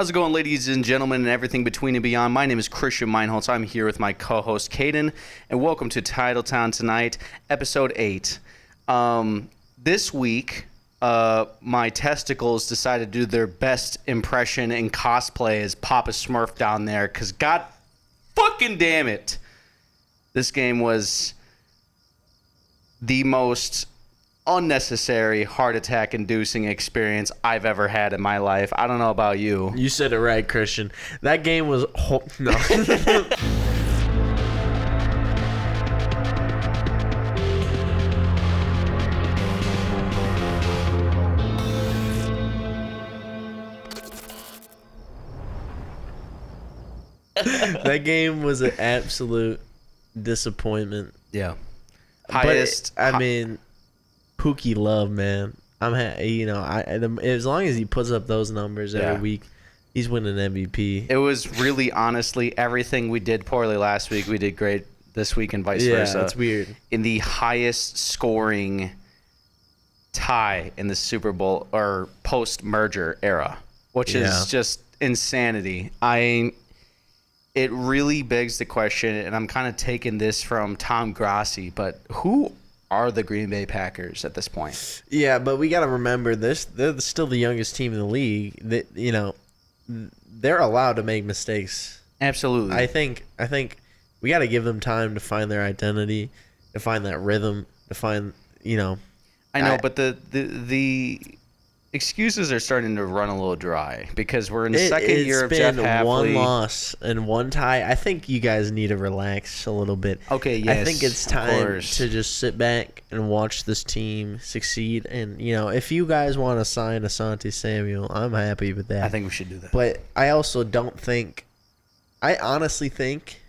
How's it going, ladies and gentlemen, and everything between and beyond? My name is Christian Meinholz. I'm here with my co-host, Cayden, and welcome to Titletown tonight, Episode 8. This week, my testicles decided to do their best impression and cosplay as Papa Smurf down there, because God fucking damn it, this game was the most unnecessary heart attack inducing experience I've ever had in my life. I don't know about you. You said it right, Christian. That game was no. That game was an absolute disappointment. Yeah. Highest. But, I mean, Pookie Love, man. As long as he puts up those numbers every week, he's winning MVP. It was really, honestly, everything we did poorly last week, we did great this week and vice versa. Yeah, it's weird. In the highest scoring tie in the Super Bowl or post-merger era, which is just insanity. It really begs the question, and I'm kind of taking this from Tom Grassi, but who are the Green Bay Packers at this point? Yeah, but we got to remember this. They're still the youngest team in the league. They're allowed to make mistakes. Absolutely. I think we got to give them time to find their identity, to find that rhythm, to find, I know, but the excuses are starting to run a little dry because we're in the second year of Jeff Hafley. It's been one loss and one tie. I think you guys need to relax a little bit. Okay, yes, I think it's time to just sit back and watch this team succeed. And, if you guys want to sign Asante Samuel, I'm happy with that. I think we should do that. But I also don't think – I honestly think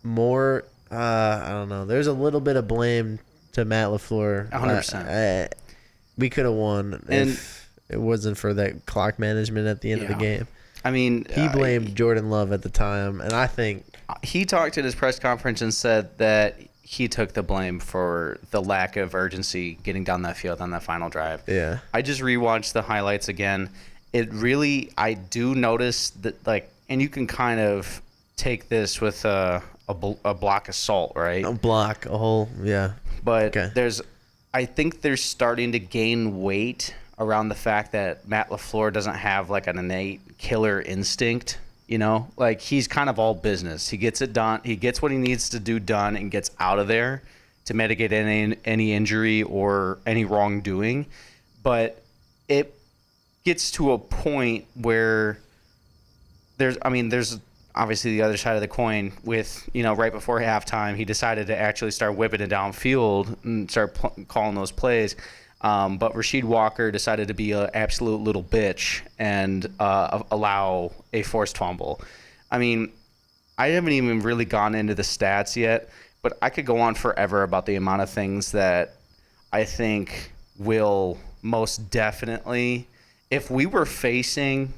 more I don't know. There's a little bit of blame to Matt LaFleur. 100%. We could have won if it wasn't for that clock management at the end of the game. I mean, he blamed Jordan Love at the time, and I think he talked at his press conference and said that he took the blame for the lack of urgency getting down that field on that final drive. Yeah. I just rewatched the highlights again. I do notice that, and you can kind of take this with a block of salt, right? A whole, yeah. But I think they're starting to gain weight around the fact that Matt LaFleur doesn't have an innate killer instinct. He's kind of all business. He gets it done. He gets what he needs to do done and gets out of there to mitigate any injury or any wrongdoing. But it gets to a point where there's obviously the other side of the coin with, right before halftime, he decided to actually start whipping it downfield and start calling those plays. But Rasheed Walker decided to be an absolute little bitch and allow a forced fumble. I mean, I haven't even really gone into the stats yet, but I could go on forever about the amount of things that I think will most definitely, if we were facing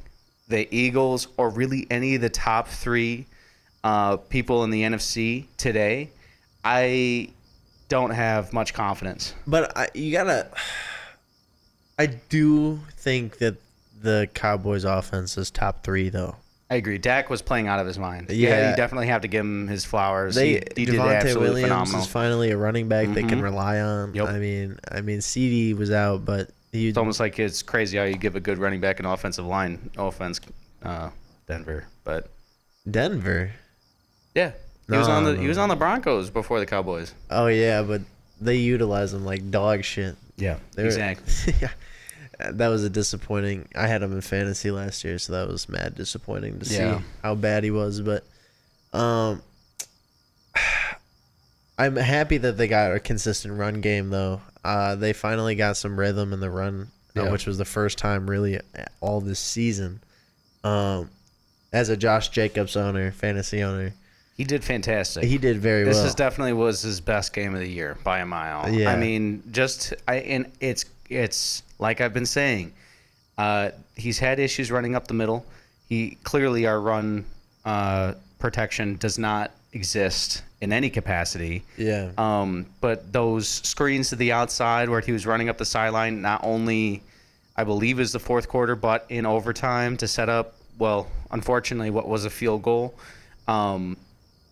the Eagles or really any of the top three people in the NFC today, I don't have much confidence. But I do think that the Cowboys offense is top three, though. I agree. Dak was playing out of his mind. Yeah, you definitely have to give him his flowers. He did Devontae absolutely Williams phenomenal. is finally a running back they can rely on. Yep. I mean, CD was out, but it's almost like it's crazy how you give a good running back an offensive line. No offense, Denver, but Denver. Yeah, he was on the Broncos before the Cowboys. Oh yeah, but they utilize him like dog shit. Yeah, exactly. Yeah, that was a disappointing. I had him in fantasy last year, so that was mad disappointing to see how bad he was. But I'm happy that they got a consistent run game, though. They finally got some rhythm in the run, which was the first time really all this season. As a Josh Jacobs fantasy owner, he did fantastic. He did very well. This definitely was his best game of the year by a mile. Yeah. I mean, and it's like I've been saying, he's had issues running up the middle. He clearly our run protection does not exist in any capacity. Yeah. But those screens to the outside where he was running up the sideline, not only I believe is the fourth quarter, but in overtime to set up unfortunately, what was a field goal.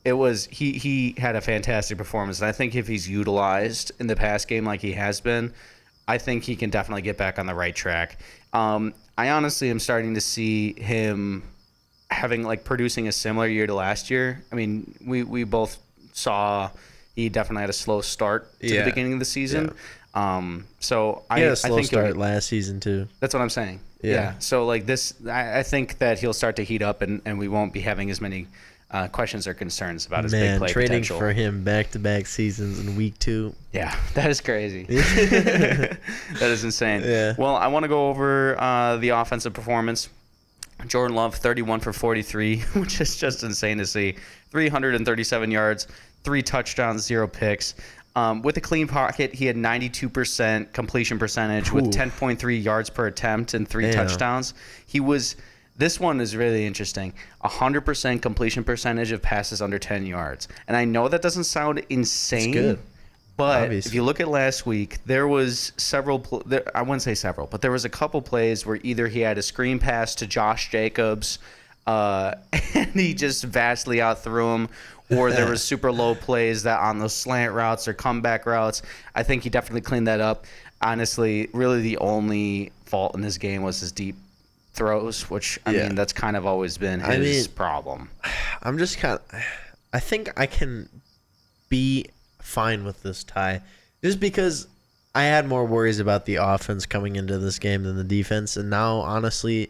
It was he had a fantastic performance, and I think if he's utilized in the pass game like he has been, I think he can definitely get back on the right track. I honestly am starting to see him having producing a similar year to last year. I mean, we both saw he definitely had a slow start to the beginning of the season. Yeah. So he had a slow start last season too. That's what I'm saying. Yeah. So I think that he'll start to heat up, and we won't be having as many questions or concerns about his big play trading potential. For him back-to-back seasons in week 2. Yeah, that is crazy. That is insane. Yeah. Well, I want to go over the offensive performance. Jordan Love, 31 for 43, which is just insane to see. 337 yards, 3 touchdowns, 0 picks. With a clean pocket, he had 92% completion percentage with 10.3 yards per attempt and 3 touchdowns. This one is really interesting. 100% completion percentage of passes under 10 yards. And I know that doesn't sound insane. It's good. But obviously, if you look at last week, there was I wouldn't say several, but there was a couple plays where either he had a screen pass to Josh Jacobs and he just vastly outthrew him, or there was super low plays that on those slant routes or comeback routes. I think he definitely cleaned that up. Honestly, really the only fault in his game was his deep throws, which, I mean, that's kind of always been his problem. I think I can be fine with this tie just because I had more worries about the offense coming into this game than the defense, and now honestly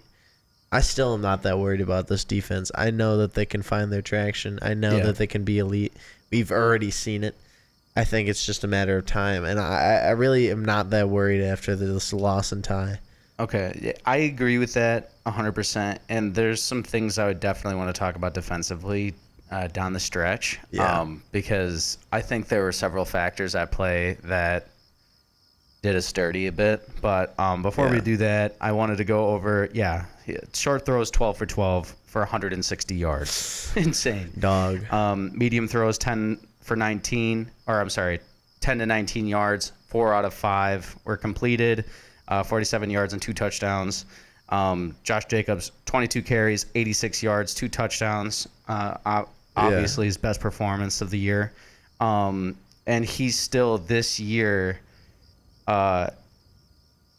I still am not that worried about this defense. I know that they can find their traction. I know that they can be elite. We've already seen it. I think it's just a matter of time, and I really am not that worried after this loss and tie. Okay, I agree with that 100%, and there's some things I would definitely want to talk about defensively down the stretch, because I think there were several factors at play that did us dirty a bit. But before we do that, I wanted to go over, short throws 12 for 12 for 160 yards. Insane. Dog. Medium throws 10 to 19 yards. 4 out of 5 were completed, 47 yards and 2 touchdowns. Josh Jacobs, 22 carries, 86 yards, 2 touchdowns. Obviously his best performance of the year. And he's still this year,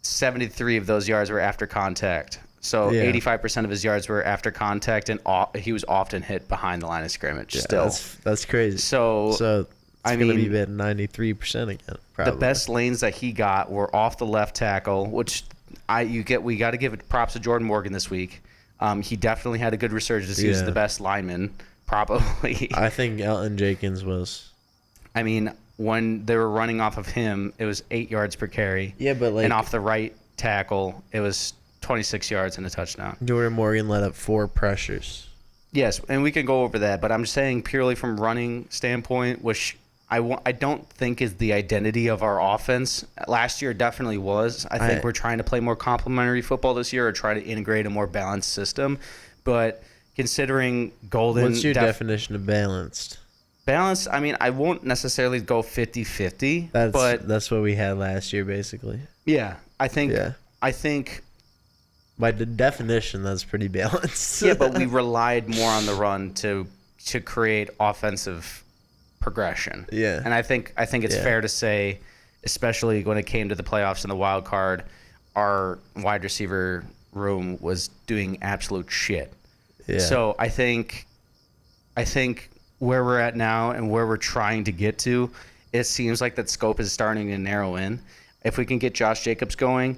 73 of those yards were after contact. So 85% of his yards were after contact, and he was often hit behind the line of scrimmage. That's crazy. So it's going to be at 93% again. Probably. The best lanes that he got were off the left tackle, which we got to give it props to Jordan Morgan this week. He definitely had a good resurgence. He was the best lineman, probably. I think Elton Jenkins was. I mean, when they were running off of him, it was 8 yards per carry. Yeah, but and off the right tackle, it was 26 yards and a touchdown. Jordan Morgan let up 4 pressures. Yes, and we can go over that, but I'm saying purely from running standpoint, which I don't think is the identity of our offense. Last year definitely was. I think we're trying to play more complementary football this year, or try to integrate a more balanced system. But considering Golden... What's your definition of balanced? Balanced, I mean, I won't necessarily go 50-50. That's what we had last year, basically. Yeah, I think... By the definition, that's pretty balanced. Yeah, but we relied more on the run to create offensive progression. Yeah. And I think it's fair to say, especially when it came to the playoffs and the wild card, our wide receiver room was doing absolute shit. Yeah. So I think where we're at now and where we're trying to get to, it seems like that scope is starting to narrow in. If we can get Josh Jacobs going,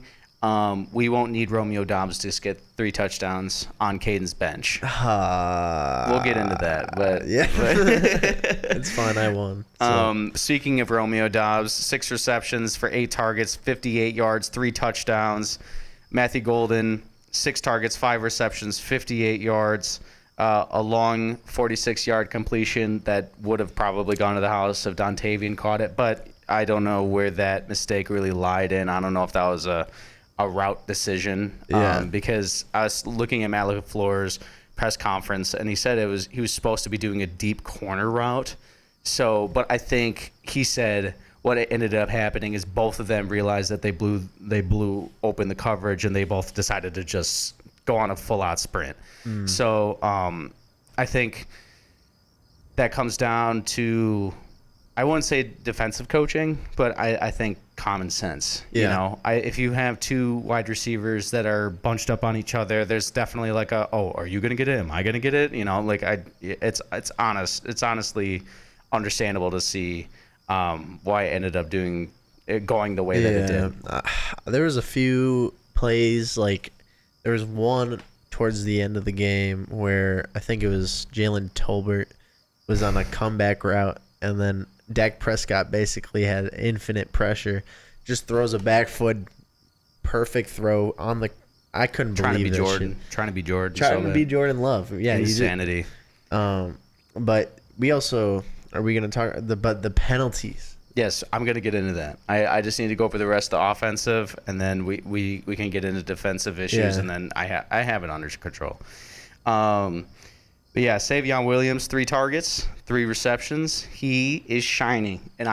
we won't need Romeo Doubs to just get 3 touchdowns on Cayden's bench. We'll get into that, but it's fine. I won. So. Speaking of Romeo Doubs, 6 receptions for 8 targets, 58 yards, 3 touchdowns. Matthew Golden, 6 targets, 5 receptions, 58 yards. A long 46-yard completion that would have probably gone to the house if Dontavian caught it, but I don't know where that mistake really lied in. I don't know if that was a route decision, because I was looking at Matt LaFleur's press conference, and he said he was supposed to be doing a deep corner route. So, but I think he said what ended up happening is both of them realized that they blew open the coverage, and they both decided to just go on a full-out sprint. So I think that comes down to, I wouldn't say defensive coaching, but I think common sense. Yeah. You know, if you have two wide receivers that are bunched up on each other, there's definitely like are you gonna get it? Am I gonna get it? You know, like it's honestly understandable to see why it ended up going the way that it did. There was a few plays, like there was one towards the end of the game where I think it was Jalen Tolbert was on a comeback route, and then Dak Prescott basically had infinite pressure, just throws a back foot, perfect throw on the. I couldn't believe that shit. Trying to be Jordan. Trying to be Jordan Love. Yeah, insanity. But we also are we going to talk the penalties? Yes, I'm going to get into that. I just need to go for the rest of the offensive, and then we can get into defensive issues, and then I have it under control. But yeah, Savion Williams, 3 targets, 3 receptions. He is shining, and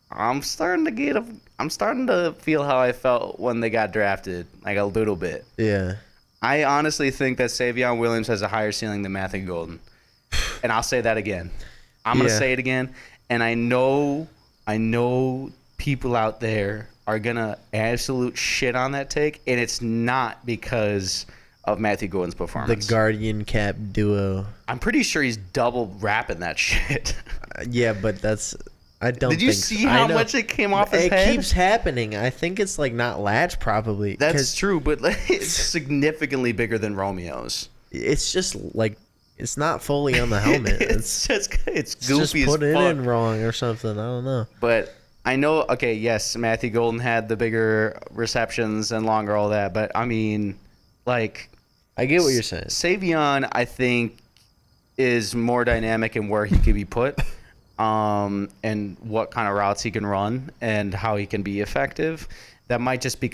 I'm starting to feel how I felt when they got drafted, like a little bit. Yeah. I honestly think that Savion Williams has a higher ceiling than Matthew Golden, and I'll say that again. I'm gonna say it again, and I know people out there are gonna absolute shit on that take, and it's not because of Matthew Golden's performance. The Guardian Cap duo. I'm pretty sure he's double wrapping that shit. Yeah, but that's. I don't. Did you see how much it came off his head? It keeps happening. I think it's like not latch probably. That's true, but it's significantly bigger than Romeo's. It's just like it's not fully on the helmet. it's goofy just as fuck. Put it in wrong or something. I don't know. But I know. Okay, yes, Matthew Golden had the bigger receptions and longer all that, but I mean, like. I get what you're saying. Savion, I think, is more dynamic in where he could be put, and what kind of routes he can run, and how he can be effective. That might just be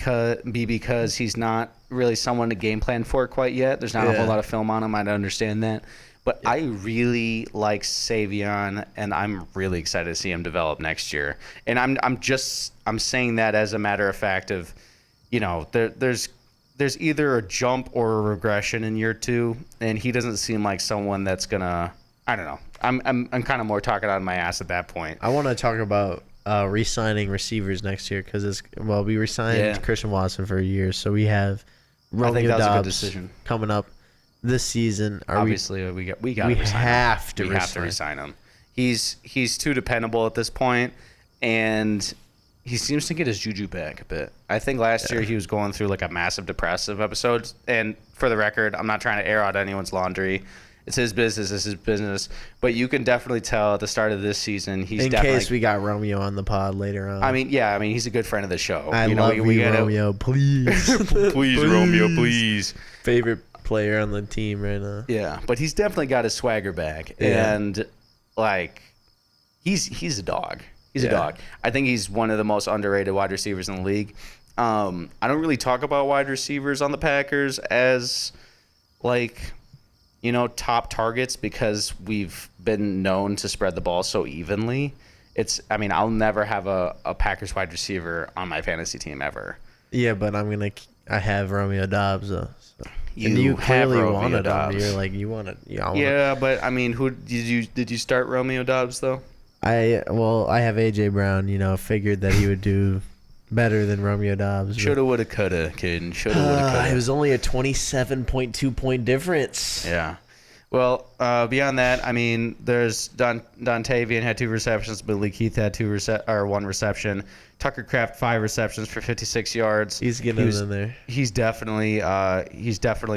because he's not really someone to game plan for quite yet. There's not a whole lot of film on him. I understand that. But I really like Savion, and I'm really excited to see him develop next year. And I'm saying that as a matter of fact of, you know, there's either a jump or a regression in year 2, and he doesn't seem like someone that's gonna. I don't know. I'm kind of more talking out of my ass at that point. I want to talk about re-signing receivers next year because we re-signed Christian Watson for a year, so we have Romeo Doubs coming up this season. Obviously, we have to re-sign him. He's too dependable at this point, and he seems to get his juju back a bit. I think last year he was going through like a massive depressive episode. And for the record, I'm not trying to air out anyone's laundry. It's his business. It's his business. But you can definitely tell at the start of this season, in case we got Romeo on the pod later on. I mean, he's a good friend of the show. I love Romeo, please. Please, Romeo, please. Favorite player on the team right now. Yeah, but he's definitely got his swagger back. Yeah. And, like, he's a dog. He's a dog. I think he's one of the most underrated wide receivers in the league. I don't really talk about wide receivers on the Packers as, like, you know, top targets because we've been known to spread the ball so evenly. I'll never have a Packers wide receiver on my fantasy team ever. Yeah, but I have Romeo Doubs though. So. You clearly have wanted Doubs. him. You're like you want it. Yeah, but I mean, who did you start Romeo Doubs though? I have AJ Brown. You know, figured that he would do better than Romeo Doubs. Shoulda, woulda, coulda, Cayden. Shoulda, woulda, coulda. It was only a 27.2 point difference. Yeah. Well, beyond that, I mean, there's Dontavian had 2 receptions, Billy Keith had 1 reception. Tucker Kraft 5 receptions for 56 yards. He's getting in there. He's definitely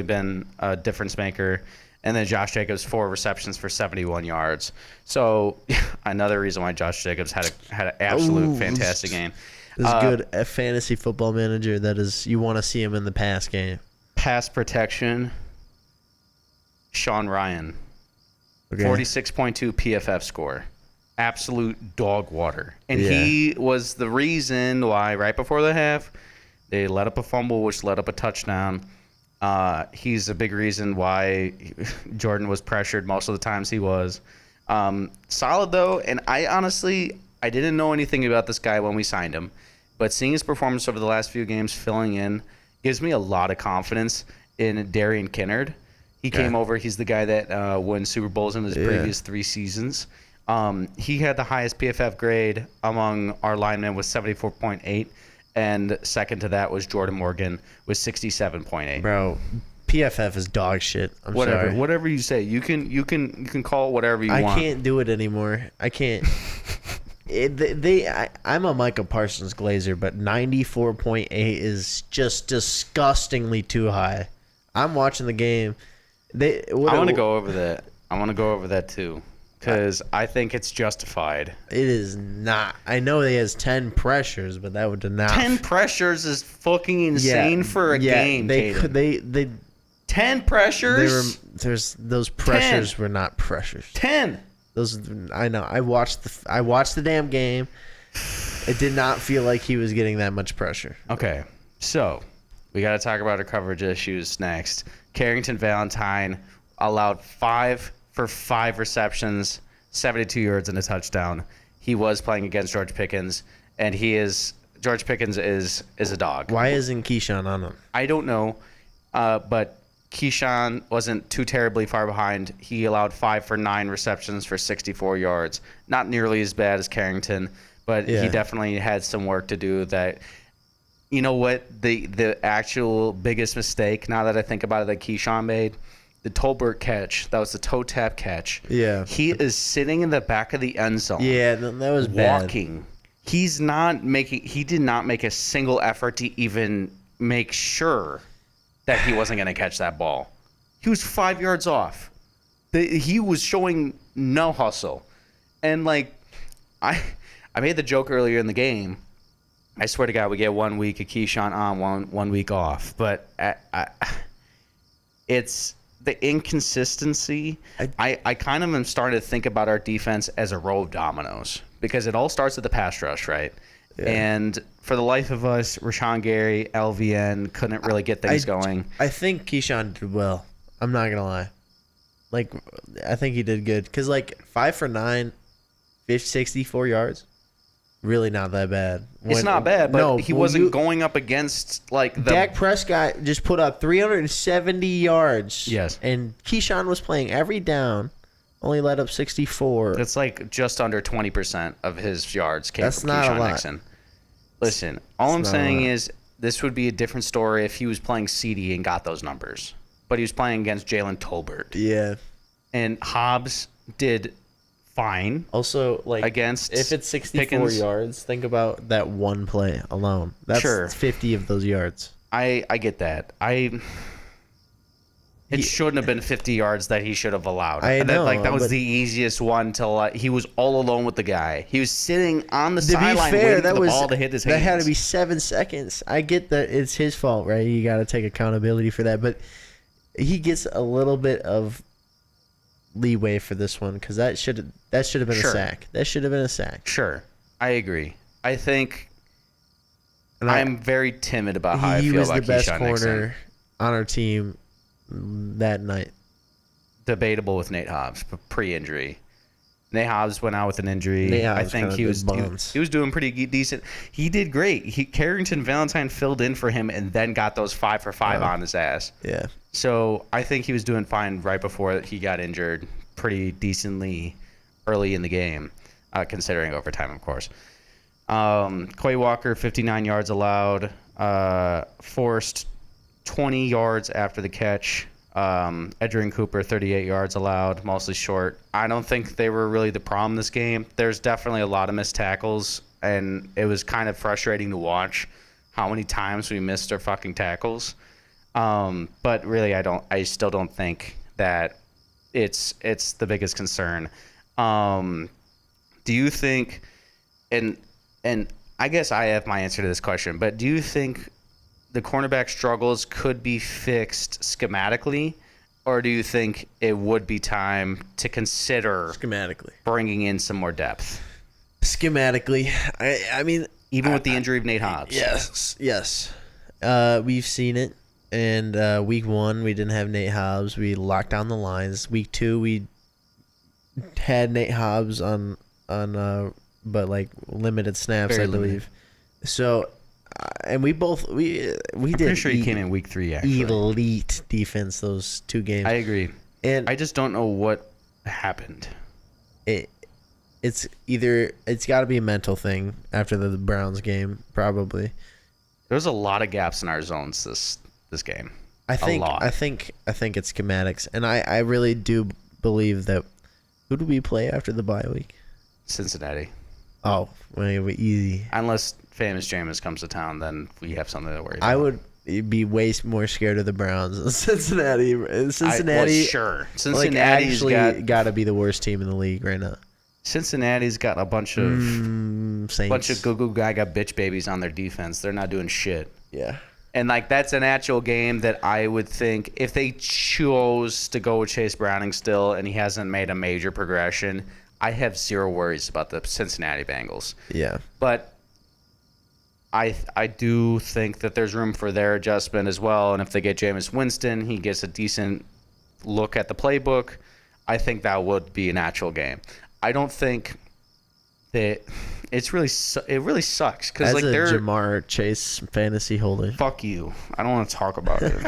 been a difference maker. And then Josh Jacobs 4 receptions for 71 yards. So another reason why Josh Jacobs had an absolute fantastic game. This is good. A fantasy football manager that is you want to see him in the pass game. Pass protection. Sean Ryan, 46.2 PFF score, absolute dog water, and he was the reason why right before the half they let up a fumble, which led up a touchdown. He's a big reason why Jordan was pressured most of the times he was. Solid though, and I didn't know anything about this guy when we signed him, but seeing his performance over the last few games filling in gives me a lot of confidence in Darian Kinnard. He came over. He's the guy that won Super Bowls in his previous 3 seasons. He had the highest PFF grade among our linemen with 74.8, and second to that was Jordan Morgan with 67.8. Bro, PFF is dog shit. Whatever you say. You can call it whatever you want. I can't do it anymore. I can't. I'm a Micah Parsons Glazer, but 94.8 is just disgustingly too high. I'm watching the game. I want to go over that. I want to go over that too, because I think it's justified. It is not. I know he has 10 pressures, but that would not. 10 pressures is fucking insane for a game. They 10 pressures. Those pressures were not pressures. 10. I know. I watched the damn game. It did not feel like he was getting that much pressure. Okay, so we got to talk about our coverage issues next. Carrington Valentine allowed 5 for 5 receptions, 72 yards and a touchdown. He was playing against George Pickens, and George Pickens is a dog. Why isn't Keyshawn on him? I don't know, but Keyshawn wasn't too terribly far behind. He allowed 5 for 9 receptions for 64 yards. Not nearly as bad as Carrington, but he definitely had some work to do. That, you know what, the actual biggest mistake, now that I think about it, that Keyshawn made, the Tolbert catch. That was the toe tap catch. Yeah. He is sitting in the back of the end zone. Yeah, that was walking. bad. He did not make a single effort to even make sure that he wasn't going to catch that ball. He was 5 yards off. He was showing no hustle. And, like, I made the joke earlier in the game. I swear to God, we get 1 week of Keyshawn on, one week off. But it's the inconsistency. I kind of am starting to think about our defense as a row of dominoes, because it all starts with the pass rush, right? Yeah. And for the life of us, Rashawn Gary, LVN couldn't really get things going. I think Keyshawn did well. I'm not going to lie. Like, I think he did good. Because, like, 5 for 9, 64 yards, really not that bad. It's not bad, but he wasn't going up against, like, the... Dak Prescott just put up 370 yards. Yes. And Keyshawn was playing every down. Only let up 64. That's like just under 20% of his yards came from Keyshawn Nixon. Listen, all I'm saying is this would be a different story if he was playing CD and got those numbers. But he was playing against Jalen Tolbert. Yeah. And Hobbs did fine. Also, like, against if it's 64 Pickens, yards, think about that one play alone. That's 50 of those yards. I get that. It shouldn't have been 50 yards that he should have allowed. I know. That was the easiest one to he was all alone with the guy. He was sitting on the sideline waiting for the ball to hit his hands. That had to be 7 seconds. I get that it's his fault, right? You got to take accountability for that. But he gets a little bit of leeway for this one, because that should have been a sack. That should have been a sack. Sure. I agree. I think I'm very timid about how I feel about Keyshawn Nixon. He was the best corner on our team that night. Debatable with Nate Hobbs, pre-injury. Nate Hobbs went out with an injury. I think he was doing pretty decent. He did great. Carrington Valentine filled in for him and then got those 5 for 5 on his ass. Yeah. So I think he was doing fine right before he got injured, pretty decently early in the game, considering overtime, of course. Quay Walker, 59 yards allowed, forced 20 yards after the catch. Edgerrin Cooper, 38 yards allowed, mostly short. I don't think they were really the problem this game. There's definitely a lot of missed tackles, and it was kind of frustrating to watch how many times we missed our fucking tackles. But really, I still don't think that it's the biggest concern. Do you think, and I guess I have my answer to this question, but do you think the cornerback struggles could be fixed schematically, or do you think it would be time to consider bringing in some more depth? Schematically, I mean, even with the injury of Nate Hobbs. Yes. We've seen it. And week 1, we didn't have Nate Hobbs. We locked down the lines. Week 2, we had Nate Hobbs on but like limited snaps, I believe. So and we did. Pretty sure he came in week 3. Actually, elite defense those 2 games. I agree, and I just don't know what happened. It's got to be a mental thing after the Browns game, probably. There was a lot of gaps in our zones this game. I think it's schematics, and I really do believe that. Who do we play after the bye week? Cincinnati. Oh, well, easy. Unless Famous Jameis comes to town, then we have something to worry about. I would be way more scared of the Browns than Cincinnati. Sure. Cincinnati's got to be the worst team in the league right now. Cincinnati's got a bunch of Saints. goo gaga bitch babies on their defense. They're not doing shit. Yeah. And that's an actual game that I would think if they chose to go with Chase Browning still and he hasn't made a major progression, I have zero worries about the Cincinnati Bengals. Yeah. But I do think that there's room for their adjustment as well. And if they get Jameis Winston, he gets a decent look at the playbook. I think that would be an actual game. I don't think that it really sucks because like they're Jamar Chase fantasy holder. Fuck you. I don't want to talk about it. You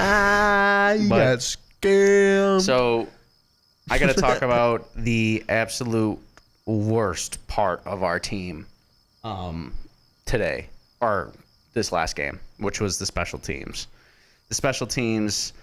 got scammed. So I got to talk about the absolute worst part of our team today, or this last game, which was the special teams. The special teams,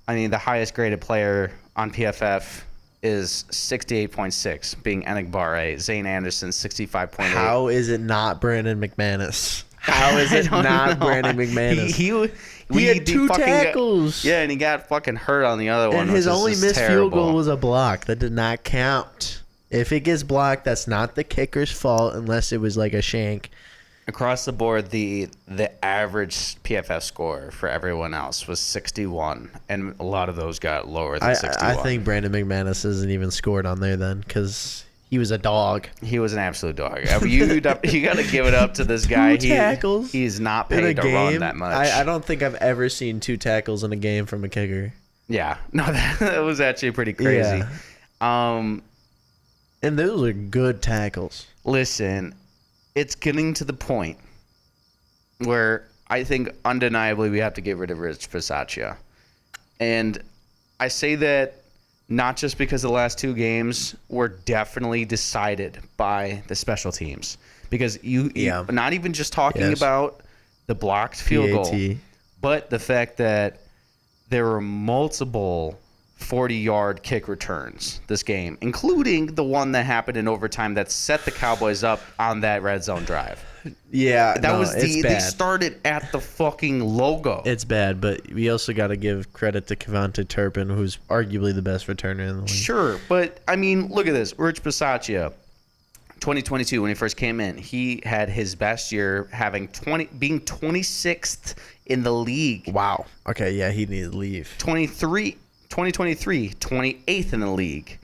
I mean, the highest graded player on PFF is 68.6, being Enigbare. Zane Anderson, 65.8. How is it not Brandon McManus? How is it not Brandon McManus? He had 2 tackles. And he got fucking hurt on the other one. And his only missed field goal was a block. That did not count. If it gets blocked, that's not the kicker's fault unless it was like a shank. Across the board, the average PFF score for everyone else was 61, and a lot of those got lower than 61. I think Brandon McManus isn't even scored on there then because he was a dog. He was an absolute dog. You got to give it up to this guy. 2 tackles. He's not paid to run that much. I don't think I've ever seen 2 tackles in a game from a kicker. Yeah. No, that was actually pretty crazy. Yeah. And those are good tackles. Listen, it's getting to the point where I think undeniably we have to get rid of Rich Bisaccia. And I say that not just because the last 2 games were definitely decided by the special teams. Because you not even just talking about the blocked field goal, but the fact that there were multiple 40-yard kick returns this game, including the one that happened in overtime that set the Cowboys up on that red zone drive. Yeah, they started at the fucking logo. It's bad, but we also got to give credit to Kevontae Turpin, who's arguably the best returner in the league. Sure, but I mean, look at this. Rich Bisaccia, 2022 when he first came in, he had his best year being 26th in the league. Wow. Okay, yeah, he needed to leave. 2023, 28th in the league.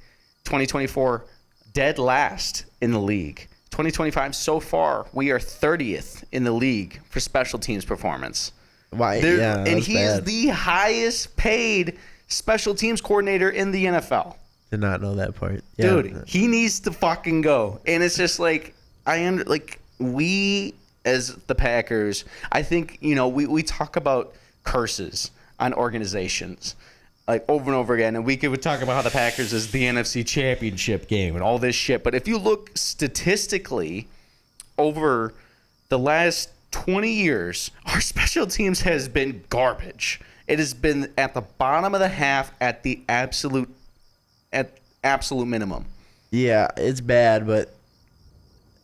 2024, dead last in the league. 2025, so far, we are 30th in the league for special teams performance. Why? And he is the highest paid special teams coordinator in the NFL. Did not know that part. Yeah. Dude, he needs to fucking go. And it's just like, we as the Packers, I think, we talk about curses on organizations like over and over again, and we could talk about how the Packers is the NFC Championship game and all this shit. But if you look statistically over the last 20 years, our special teams has been garbage. It has been at the bottom of the half at the absolute minimum. Yeah, it's bad, but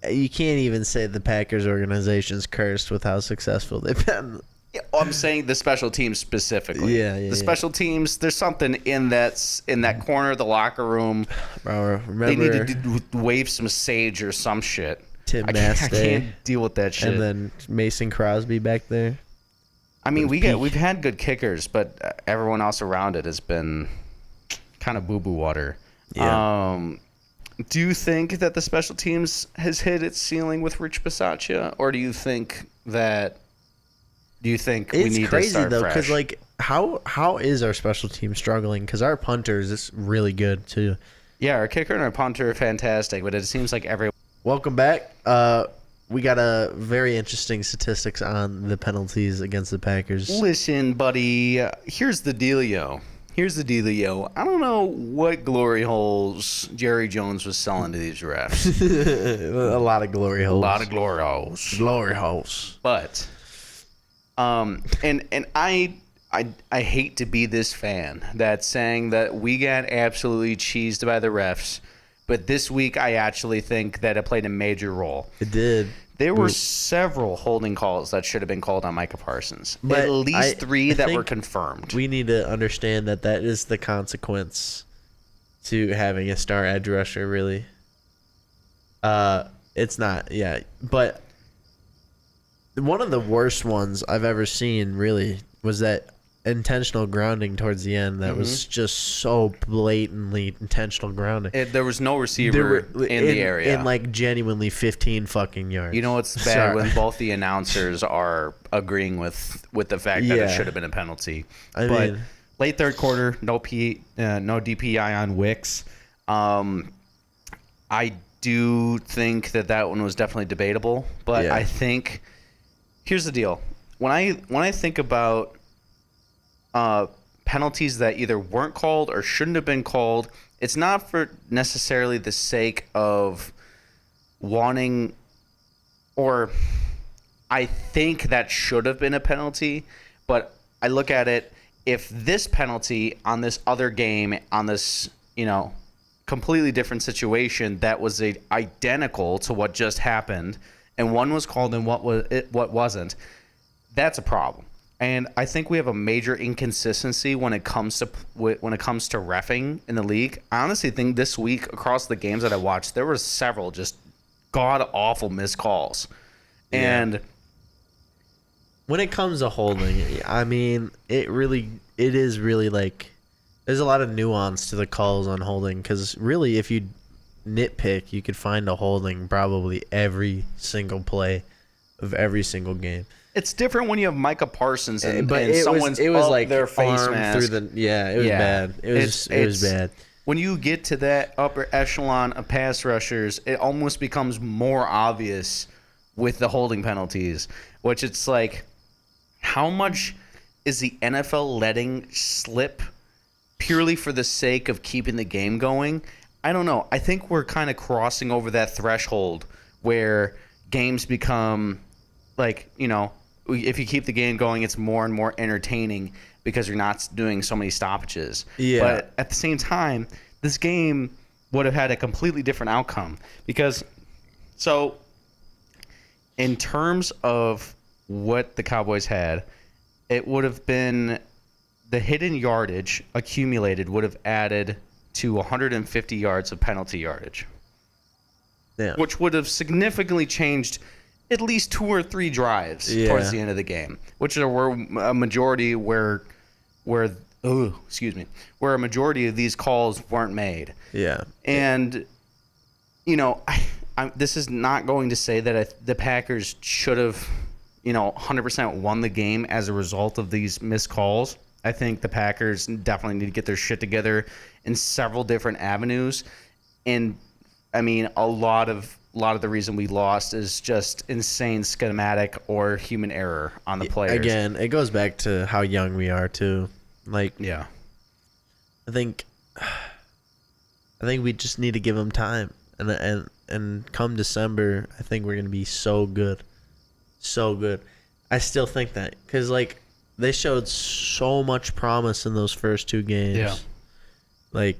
you can't even say the Packers organization's cursed with how successful they've been. Yeah, I'm saying the special teams specifically. The special teams, there's something in that corner of the locker room. Bro, remember they need to wave some sage or some shit. Tim I can't deal with that shit. And then Mason Crosby back there. I mean, we've had good kickers, but everyone else around it has been kind of boo-boo water. Yeah. Do you think that the special teams has hit its ceiling with Rich Bisaccia, or do you think we need to start fresh? It's crazy though, because like how is our special team struggling? Because our punters is really good too. Yeah, our kicker and our punter are fantastic, but it seems like Welcome back. we got a very interesting statistics on the penalties against the Packers. Listen, buddy, here's the dealio. I don't know what glory holes Jerry Jones was selling to these refs. A lot of glory holes. Glory holes. But, and I hate to be this fan that's saying that we got absolutely cheesed by the refs, but this week I actually think that it played a major role. It did. There were several holding calls that should have been called on Micah Parsons. But at least three that were confirmed. We need to understand that is the consequence to having a star edge rusher, really. It's not, yeah. But one of the worst ones I've ever seen, really, was that intentional grounding towards the end that was just so blatantly intentional grounding. There was no receiver in the area. In like genuinely 15 fucking yards. You know what's bad when both the announcers are agreeing with the fact that it should have been a penalty. I mean, late third quarter, no DPI on Wicks. I do think that one was definitely debatable, but I think here's the deal. When I think about penalties that either weren't called or shouldn't have been called, it's not for necessarily the sake of wanting, or I think that should have been a penalty, but I look at it, if this penalty on this other game, on this, completely different situation that was identical to what just happened, and one was called and what wasn't, that's a problem. And I think we have a major inconsistency when it comes to reffing in the league. I honestly think this week across the games that I watched, there were several just god awful missed calls. And when it comes to holding, I mean, it is really like there's a lot of nuance to the calls on holding, because really, if you nitpick, you could find a holding probably every single play of every single game. It's different when you have Micah Parsons and someone's like their face mask through the it was bad. It was bad. When you get to that upper echelon of pass rushers, it almost becomes more obvious with the holding penalties, which it's like, how much is the NFL letting slip purely for the sake of keeping the game going? I don't know. I think we're kind of crossing over that threshold where games become like, if you keep the game going, it's more and more entertaining because you're not doing so many stoppages. Yeah. But at the same time, this game would have had a completely different outcome because, so in terms of what the Cowboys had, it would have been the hidden yardage accumulated would have added to 150 yards of penalty yardage, which would have significantly changed at least 2 or 3 drives towards the end of the game, which were a majority where a majority of these calls weren't made. Yeah. And, this is not going to say that the Packers should have, 100% won the game as a result of these missed calls. I think the Packers definitely need to get their shit together in several different avenues. And, I mean, a lot of the reason we lost is just insane schematic or human error on the players. Again, it goes back to how young we are too. Like, I think we just need to give them time, and come December, I think we're gonna be so good. I still think that because they showed so much promise in those first 2 games. Yeah. Like,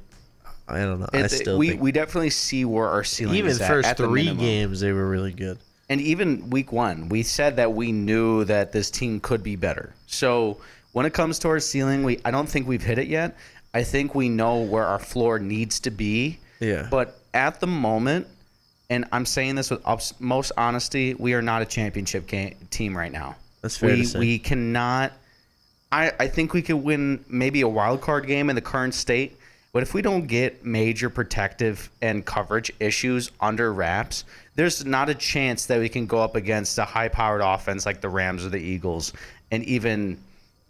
I don't know. We definitely see where our ceiling is at. Even first 3 games, they were really good. And even week 1, we said that we knew that this team could be better. So when it comes to our ceiling, I don't think we've hit it yet. I think we know where our floor needs to be. Yeah. But at the moment, and I'm saying this with most honesty, we are not a championship team right now. That's fair to say. We cannot. I think we could win maybe a wild card game in the current state. But if we don't get major protective and coverage issues under wraps, there's not a chance that we can go up against a high-powered offense like the Rams or the Eagles and even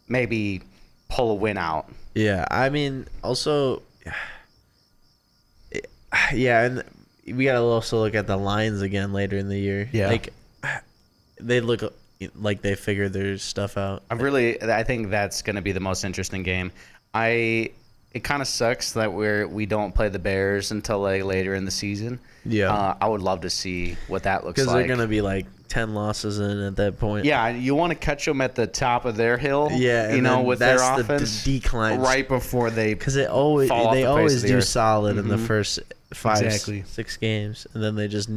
maybe pull a win out. Yeah, I mean, also, and we got to also look at the lines again later in the year. Yeah. they look like they figured their stuff out. I think that's going to be the most interesting game. It kind of sucks that we don't play the Bears until like later in the season. Yeah. I would love to see what that looks like. Because they're going to be like 10 losses in at that point. Yeah, you want to catch them at the top of their hill. Yeah, you know, with that's their offense decline right before they because they always do earth. solid in the first 5-6 games, and then they just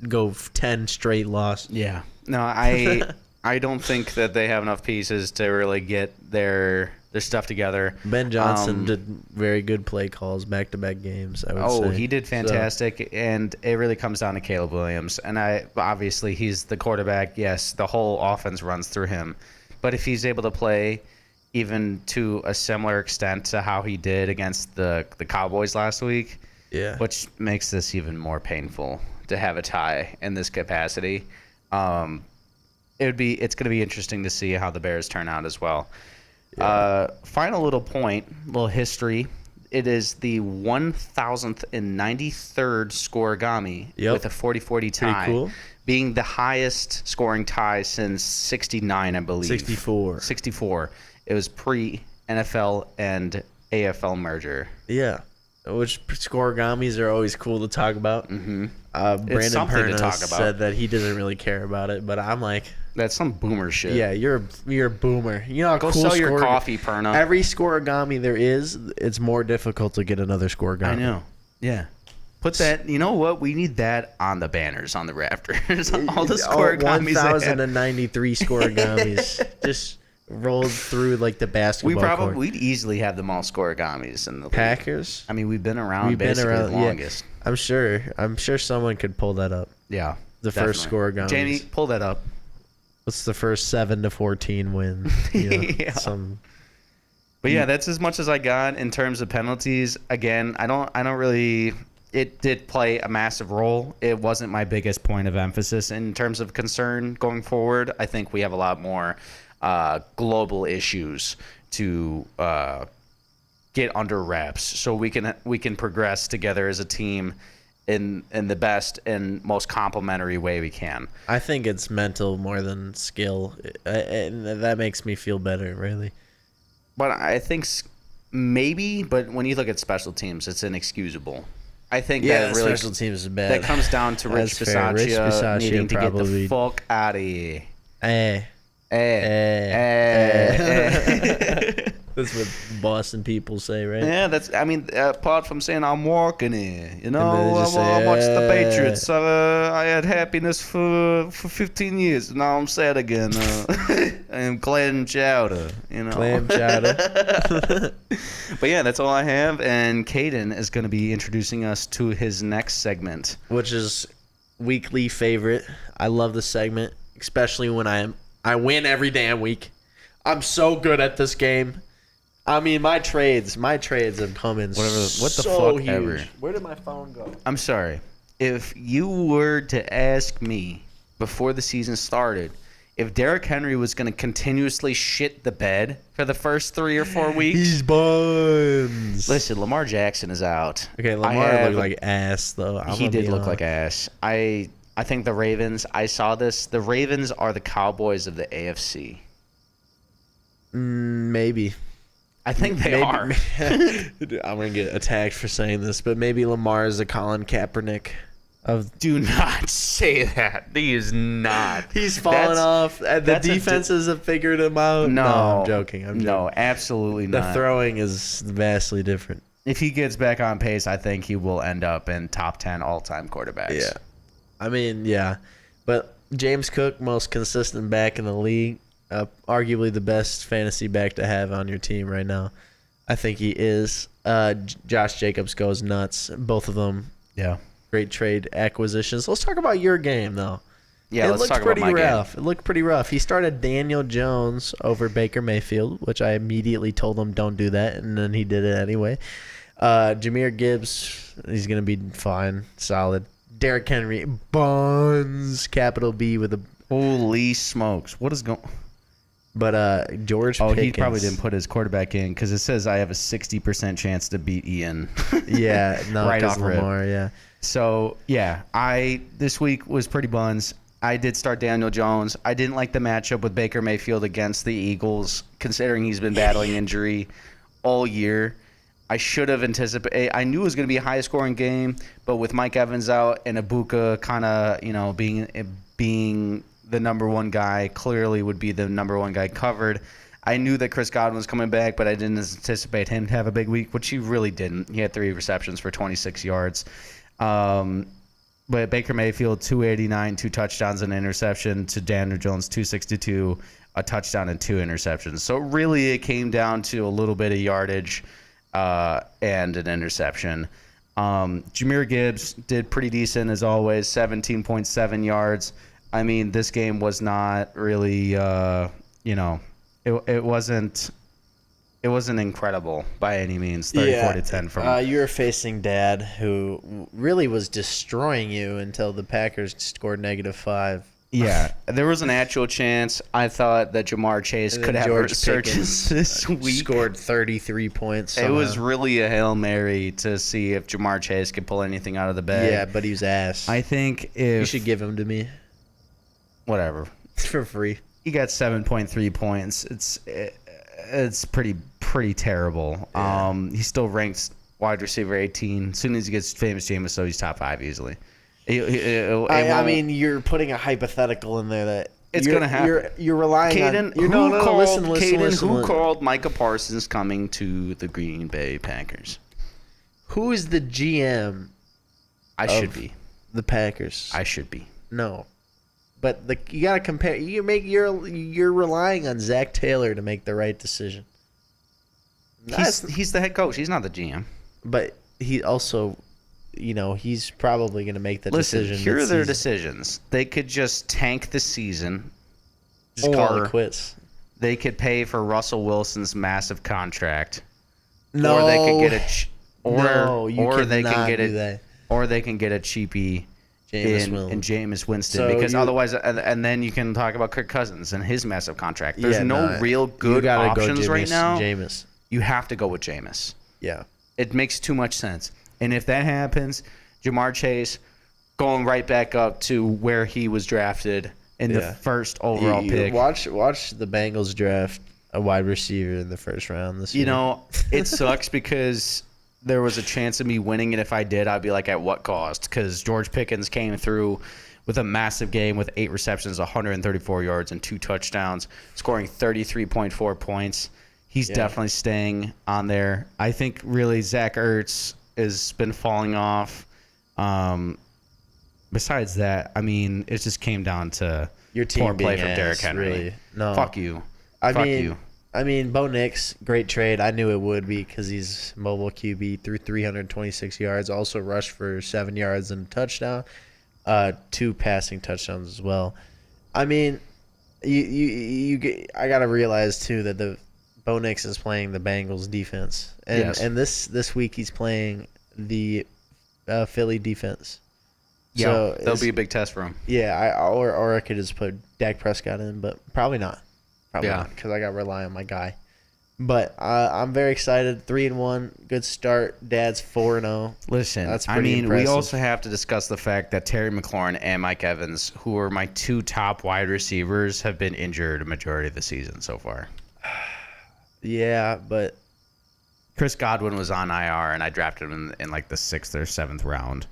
go 10 straight losses. Yeah, no, I don't think that they have enough pieces to really get their stuff together. Ben Johnson did very good play calls back-to-back games, I would say. He did fantastic, and it really comes down to Caleb Williams. And obviously he's the quarterback. Yes, the whole offense runs through him. But if he's able to play even to a similar extent to how he did against the Cowboys last week, which makes this even more painful to have a tie in this capacity, it's going to be interesting to see how the Bears turn out as well. Yeah. Final little point, little history. It is the 1,093rd scoregami with a 40-40 tie. Pretty cool. Being the highest scoring tie since 69, I believe. 64. It was pre-NFL and AFL merger. Yeah. Which scoregamis are always cool to talk about. Mm-hmm. Brandon Perna said that he doesn't really care about it, but I'm like... That's some boomer shit. Yeah, you're a boomer. You know how Go cool sell your coffee, Perna. Every scoregami there is, it's more difficult to get another scoregami. I know. Yeah. Put that. You know what? We need that on the banners, on the rafters. All the scoregamis. 1,093 scoregamis just rolled through like the basketball court. We'd easily have them all scoregamis in the Packers. I mean, we've been around the longest. Yeah. I'm sure someone could pull that up. Yeah. First scoregamis. Jamie, pull that up. What's the first 7-14 win? Yeah. But yeah, that's as much as I got in terms of penalties. Again, I don't really. It did play a massive role. It wasn't my biggest point of emphasis in terms of concern going forward. I think we have a lot more global issues to get under wraps, so we can progress together as a team in the best and most complimentary way we can. I think it's mental more than skill, and that makes me feel better, really. But I think maybe, but when you look at special teams, it's inexcusable. I think that really special teams is bad. That comes down to Rich Bisaccia needing to get the fuck out of here. That's what Boston people say, right? Yeah, apart from saying I'm walking here, I watched the Patriots. I had happiness for 15 years. Now I'm sad again. I'm clam chowder, Clam chowder. But yeah, that's all I have. And Cayden is going to be introducing us to his next segment, which is weekly favorite. I love the segment, especially when I win every damn week. I'm so good at this game. I mean, my trades have come in what the fuck huge. Ever. Where did my phone go? I'm sorry. If you were to ask me before the season started if Derrick Henry was going to continuously shit the bed for the first 3 or 4 weeks, he's buns. Listen, Lamar Jackson is out. Okay, Lamar looked like ass though. He did look like ass. I think the Ravens. I saw this. The Ravens are the Cowboys of the AFC. Maybe. I think they are. I'm going to get attacked for saying this, but maybe Lamar is a Colin Kaepernick. Do not say that. He is not. He's fallen off. The defenses have figured him out. No, I'm joking. No, absolutely not. The throwing is vastly different. If he gets back on pace, I think he will end up in top 10 all-time quarterbacks. Yeah. I mean, yeah. But James Cook, most consistent back in the league. Arguably the best fantasy back to have on your team right now. I think he is. Josh Jacobs goes nuts. Both of them. Yeah. Great trade acquisitions. Let's talk about your game, though. Yeah, let's talk about my game. It looked pretty rough. He started Daniel Jones over Baker Mayfield, which I immediately told him don't do that, and then he did it anyway. Jahmyr Gibbs, he's going to be fine, solid. Derrick Henry, buns, capital B with a... Holy smokes. What is going... But George Pickens... he probably didn't put his quarterback in because it says I have a 60% chance to beat Ian. Yeah, no, right off Lamar, yeah. So, yeah, this week was pretty buns. I did start Daniel Jones. I didn't like the matchup with Baker Mayfield against the Eagles, considering he's been battling injury all year. I should have anticipated. I knew it was going to be a high-scoring game, but with Mike Evans out and Ibuka kind of, being the number one guy, clearly would be the number one guy covered. I knew that Chris Godwin was coming back, but I didn't anticipate him to have a big week, which he really didn't. He had 3 receptions for 26 yards. But Baker Mayfield, 289, 2 touchdowns and an interception, to Daniel Jones, 262, a touchdown and 2 interceptions. So really it came down to a little bit of yardage and an interception. Jahmyr Gibbs did pretty decent as always, 17.7 yards. I mean, this game was not really, it wasn't incredible by any means. 34-10 from. You were facing Dad, who really was destroying you until the Packers scored -5. Yeah, there was an actual chance. I thought that Jamar Chase could have resurgence this week. Scored 33 points. Somehow. It was really a Hail Mary to see if Jamar Chase could pull anything out of the bag. Yeah, but he was ass. I think if you should give him to me. Whatever. For free. He got 7.3 points. It's pretty terrible. Yeah. He still ranks wide receiver 18. As soon as he gets famous Jameis, so he's top 5 easily. I mean, you're putting a hypothetical in there that it's going to happen. You're relying Cayden, on. Listen. Who called Micah Parsons coming to the Green Bay Packers? Who is the GM? I should be the Packers. I should be. No, but you got to compare. You're relying on Zach Taylor to make the right decision. He's the head coach. He's not the GM. But he also. He's probably going to make the decision. Here are their decisions. They could just tank the season. Just call it quits. They could pay for Russell Wilson's massive contract. No. Or they could get Or they can get a cheapie in Jameis Winston. Because otherwise, and then you can talk about Kirk Cousins and his massive contract. There's real good options right now. Jameis. You have to go with Jameis. Yeah. It makes too much sense. And if that happens, Jamar Chase going right back up to where he was drafted in the first overall pick. Watch the Bengals draft a wide receiver in the first round this year. It sucks because there was a chance of me winning, and if I did, I'd be like, at what cost? Because George Pickens came through with a massive game with 8 receptions, 134 yards, and 2 touchdowns, scoring 33.4 points. He's definitely staying on there. I think really Zach Ertz has been falling off. Besides that, I mean, it just came down to your team poor play from Derrick Henry. Really. No, fuck you. I mean, Bo Nix, great trade. I knew it would be because he's mobile QB, threw 326 yards, also rushed for 7 yards and a touchdown, 2 passing touchdowns as well. I mean, I gotta realize too that the Bo Nix is playing the Bengals defense, and this week he's playing the Philly defense. Yeah, so that'll be a big test for him. Yeah, or I could just put Dak Prescott in, but probably not. Probably not, because I got to rely on my guy. But I'm very excited. 3-1, good start. Dad's 4-0. Listen, that's pretty impressive. We also have to discuss the fact that Terry McLaurin and Mike Evans, who are my 2 top wide receivers, have been injured a majority of the season so far. Yeah, but Chris Godwin was on IR, and I drafted him in like the 6th or 7th round.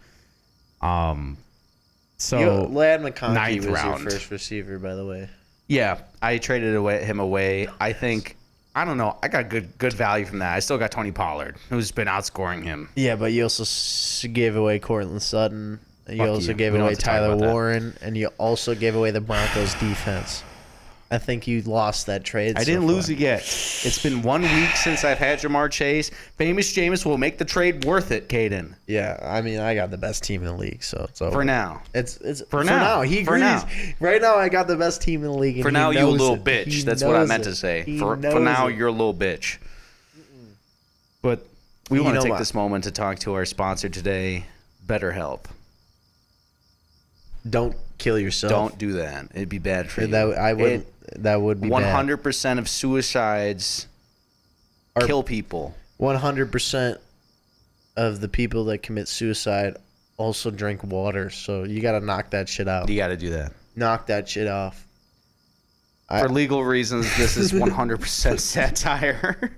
So Lad McConkey was round. your first receiver, by the way. Yeah, I traded him away. I think, I don't know, I got good value from that. I still got Tony Pollard, who's been outscoring him. Yeah, but you also gave away Courtland Sutton. You also gave away Tyler Warren, and you also gave away the Broncos defense. I think you lost that trade. I didn't lose it yet. It's been 1 week since I've had Jamar Chase. Famous Jameis will make the trade worth it, Cayden. Yeah, I mean, I got the best team in the league, so it's over. For now. It's for now. He agrees. Right now, I got the best team in the league. And for now, you a little bitch. That's what I meant to say. For now, you're a little bitch. But we want to take this moment to talk to our sponsor today, BetterHelp. Don't kill yourself. Don't do that. It'd be bad for you. That would be 100% of suicides kill people. 100% of the people that commit suicide also drink water. So you got to knock that shit out. You got to do that. Knock that shit off. For legal reasons, this is 100% satire.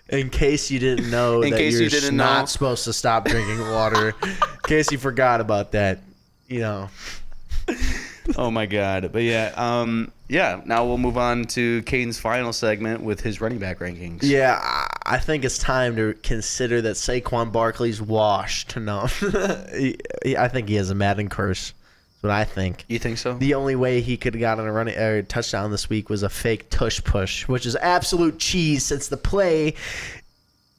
In case you didn't know that you're not supposed to stop drinking water. In case you forgot about that, Oh my God. But yeah, now we'll move on to Cayden's final segment with his running back rankings. Yeah, I think it's time to consider that Saquon Barkley's washed. No. I think he has a Madden curse. That's what I think. You think so? The only way he could have gotten a touchdown this week was a fake tush push, which is absolute cheese since the play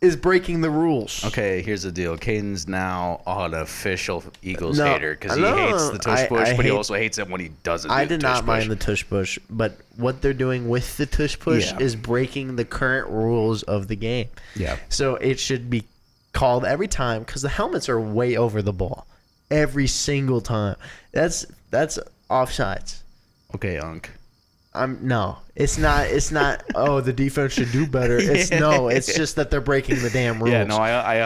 is breaking the rules. Okay, here's the deal. Cayden's now an official Eagles hater because he hates the tush push, but he also hates it when he doesn't. I did not mind the tush push, but what they're doing with the tush push is breaking the current rules of the game. Yeah. So it should be called every time because the helmets are way over the ball every single time. That's offsides. Okay, Unc. No, it's not. Oh, the defense should do better. It's just that they're breaking the damn rules. Yeah, no, I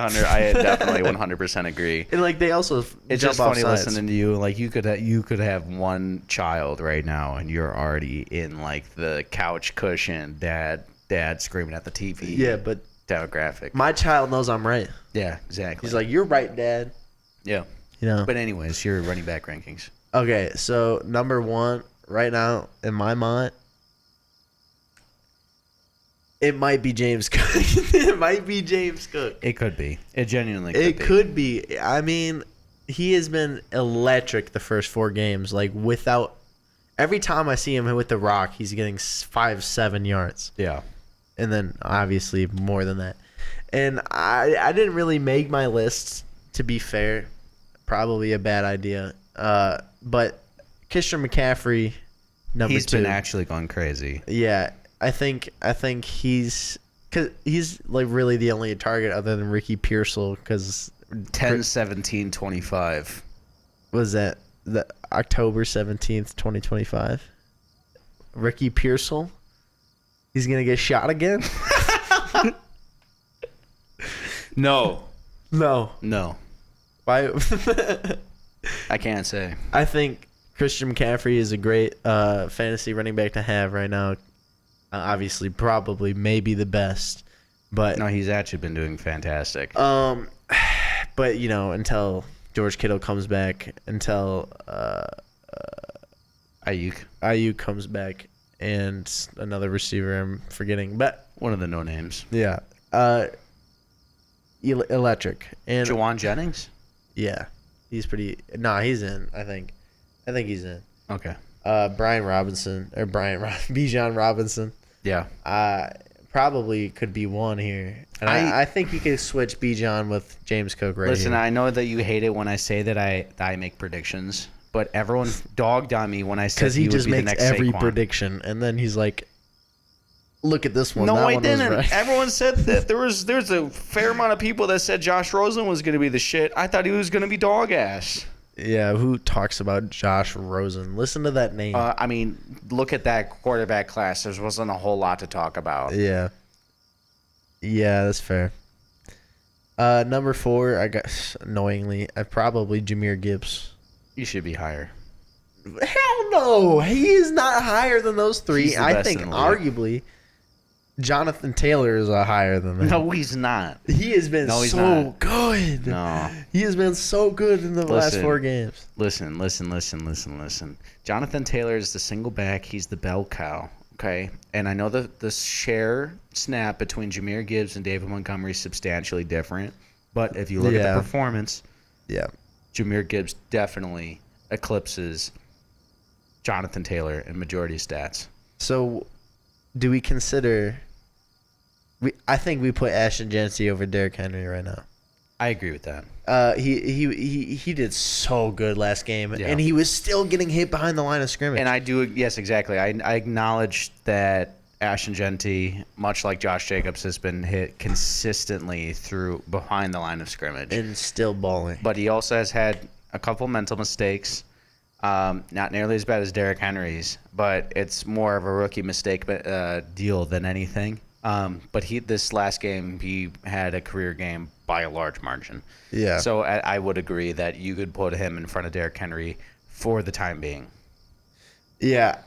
definitely 100% agree. And they also it's just funny listening to you. Like you could have one child right now, and you're already in the couch cushion, dad screaming at the TV. Yeah, but demographic. My child knows I'm right. Yeah, exactly. He's like, "You're right, Dad." Yeah. But anyways, your running back rankings. Okay, so number 1. Right now, in my mind, it might be James Cook. It might be James Cook. It could be. It genuinely could be. I mean, he has been electric the first 4 games. Without every time I see him with the rock, he's getting 5-7 yards. Yeah. And then obviously more than that. And I didn't really make my list, to be fair. Probably a bad idea. But Christian McCaffrey, number 2. He's been actually gone crazy. Yeah, I think he's really the only target other than Ricky Pearsall because 10-17-25. Was that the October 17th, 2025? Ricky Pearsall, he's gonna get shot again. No. Why? I can't say. I think Christian McCaffrey is a great fantasy running back to have right now. Obviously, probably, maybe the best. But no, he's actually been doing fantastic. But until George Kittle comes back, until Ayuk comes back, and another receiver I'm forgetting, but one of the no names. Yeah, electric and Jawan Jennings. Yeah, he's pretty. Nah, he's in. I think he's in. Okay. Bijan Robinson. Yeah. Probably could be one here. And I think you could switch Bijan with James Cook right Listen, here. I know that you hate it when I say that I make predictions, but everyone dogged on me when I said he would be the next Saquon. Because he just makes every prediction, and then he's like, look at this one. No, that I one didn't. Was right. Everyone said that there's a fair amount of people that said Josh Rosen was going to be the shit. I thought he was going to be dog ass. Yeah, who talks about Josh Rosen? Listen to that name. I mean, look at that quarterback class. There wasn't a whole lot to talk about. Yeah. Yeah, that's fair. Number 4, I guess, annoyingly, probably Jahmyr Gibbs. You should be higher. Hell no. He is not higher than those 3. I think arguably Jonathan Taylor is higher than that. No, he's not. He has been good. No. He has been so good in the last 4 games. Listen. Jonathan Taylor is the single back. He's the bell cow. Okay? And I know the share snap between Jahmyr Gibbs and David Montgomery is substantially different. But if you look at the performance, Jahmyr Gibbs definitely eclipses Jonathan Taylor in majority stats. So, do we consider? I think we put Ashton Jeanty over Derrick Henry right now. I agree with that. He did so good last game, and he was still getting hit behind the line of scrimmage. And I do, yes, exactly. I acknowledge that Ashton Jeanty, much like Josh Jacobs, has been hit consistently through behind the line of scrimmage and still balling. But he also has had a couple mental mistakes. Not nearly as bad as Derrick Henry's, but it's more of a rookie mistake deal than anything. But this last game, he had a career game by a large margin. Yeah. So I would agree that you could put him in front of Derrick Henry for the time being. Yeah.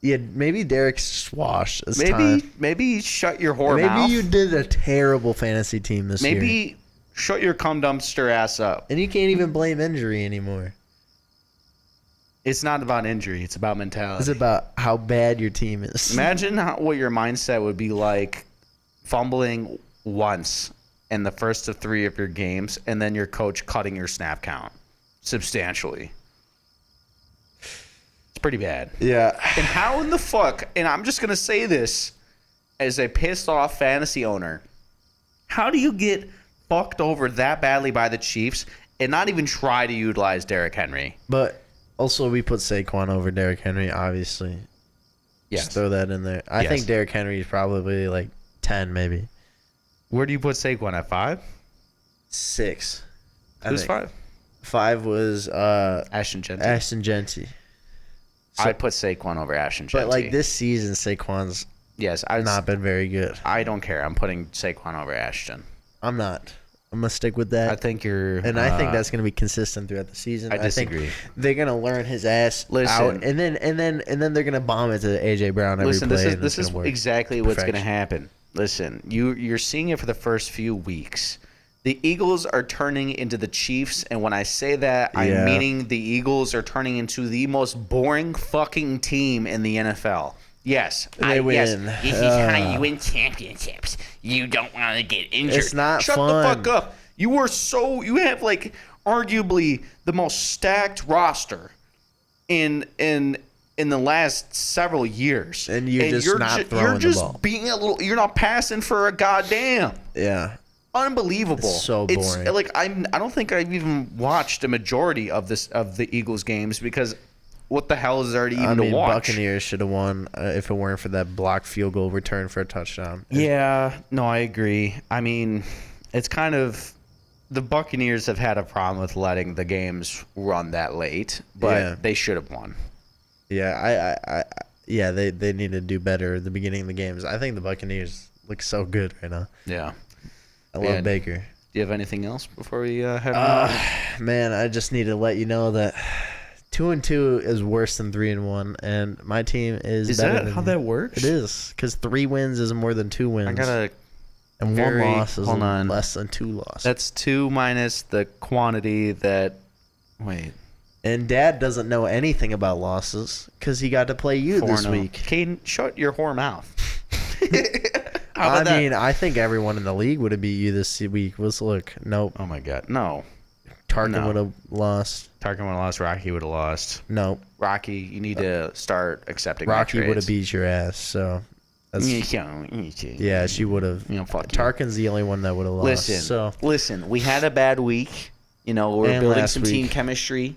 Yeah, maybe Derek's swashed this time. Maybe shut your whore Maybe mouth. you did a terrible fantasy team this year. Maybe shut your cum dumpster ass up. And you can't even blame injury anymore. It's not about injury. It's about mentality. It's about how bad your team is. Imagine what your mindset would be like fumbling once in the first of 3 of your games and then your coach cutting your snap count substantially. It's pretty bad. Yeah. And how in the fuck, and I'm just going to say this as a pissed off fantasy owner, how do you get fucked over that badly by the Chiefs and not even try to utilize Derrick Henry? But also, we put Saquon over Derrick Henry, obviously. Yes. Just throw that in there. I think Derrick Henry is probably like 10, maybe. Where do you put Saquon, at 5? 6. Who's 5? 5 was Ashton Genty. Ashton Genty. So, I'd put Saquon over Ashton Genty. But like this season, Saquon's not been very good. I don't care. I'm putting Saquon over Ashton. I'm not. I'm gonna stick with that. I think you're, and I think that's gonna be consistent throughout the season. I disagree. I think they're gonna learn his ass out, and then they're gonna bomb it to AJ Brown every play. This is exactly what's gonna happen. Listen, you're seeing it for the first few weeks. The Eagles are turning into the Chiefs, and when I say that, I'm meaning the Eagles are turning into the most boring fucking team in the NFL. Yes, they win. Yes, this is how you win championships. You don't want to get injured. It's not Shut fun. the fuck up. You have like arguably the most stacked roster in the last several years, and you're just not throwing the ball. Being a little. You're not passing for a goddamn. Yeah. Unbelievable. It's so boring. It's like I don't think I've even watched a majority of the Eagles games because what the hell is there to even to watch? Buccaneers should have won if it weren't for that blocked field goal return for a touchdown. Yeah, no, I agree. I mean, it's kind of the Buccaneers have had a problem with letting the games run that late, but they should have won. Yeah, they need to do better at the beginning of the games. I think the Buccaneers look so good right now. Yeah. I love Baker. Do you have anything else before we head on? Man, I just need to let you know that 2-2 is worse than 3-1, and my team is better. Is that how that works? It is, because 3 wins is more than 2 wins. And 1 loss is less than 2 losses. That's 2 minus the quantity that. Wait. And Dad doesn't know anything about losses because he got to play you this week. Cayden, shut your whore mouth. I think everyone in the league would have beat you this week. Nope. Oh my God, no. Tarkin would have lost. Rocky would have lost. Nope. Rocky, you need to start accepting. Rocky would have beat your ass. So. Yeah, she would have. Tarkin's the only one that would have lost. Listen. We had a bad week. We're building some team chemistry.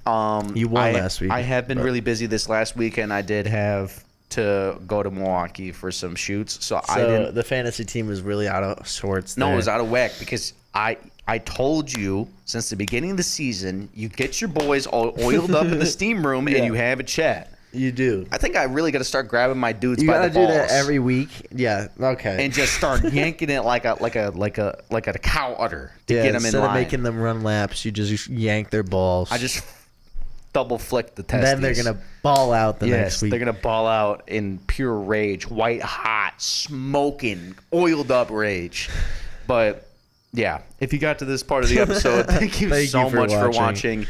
You won last week. I have been really busy this last weekend. I did have to go to Milwaukee for some shoots, so I didn't. The fantasy team was really out of sorts. No, it was out of whack because I told you since the beginning of the season, you get your boys all oiled up in the steam room and you have a chat. You do. I think I really got to start grabbing my dudes by the balls. You got to do that every week. Yeah. Okay. And just start yanking it like a cow udder to get them in line. Instead of making them run laps, you just yank their balls. I just double flick the testes. Then they're gonna ball out next week. They're gonna ball out in pure rage, white hot, smoking, oiled up rage. But yeah, if you got to this part of the episode, thank you so much for watching.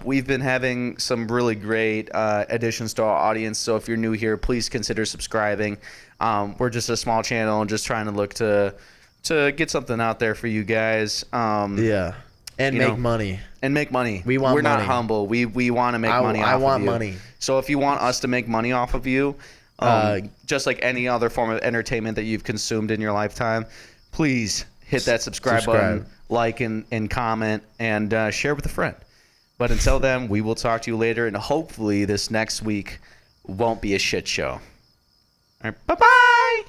We've been having some really great additions to our audience. So if you're new here, please consider subscribing. We're just a small channel and just trying to look to get something out there for you guys. And make money. And make money. We're money. Not humble. We want to make money off of you. I want money. So if you want us to make money off of you, just like any other form of entertainment that you've consumed in your lifetime, please hit that subscribe button, like and comment, and share with a friend. But until then, we will talk to you later, and hopefully this next week won't be a shit show. All right, bye-bye!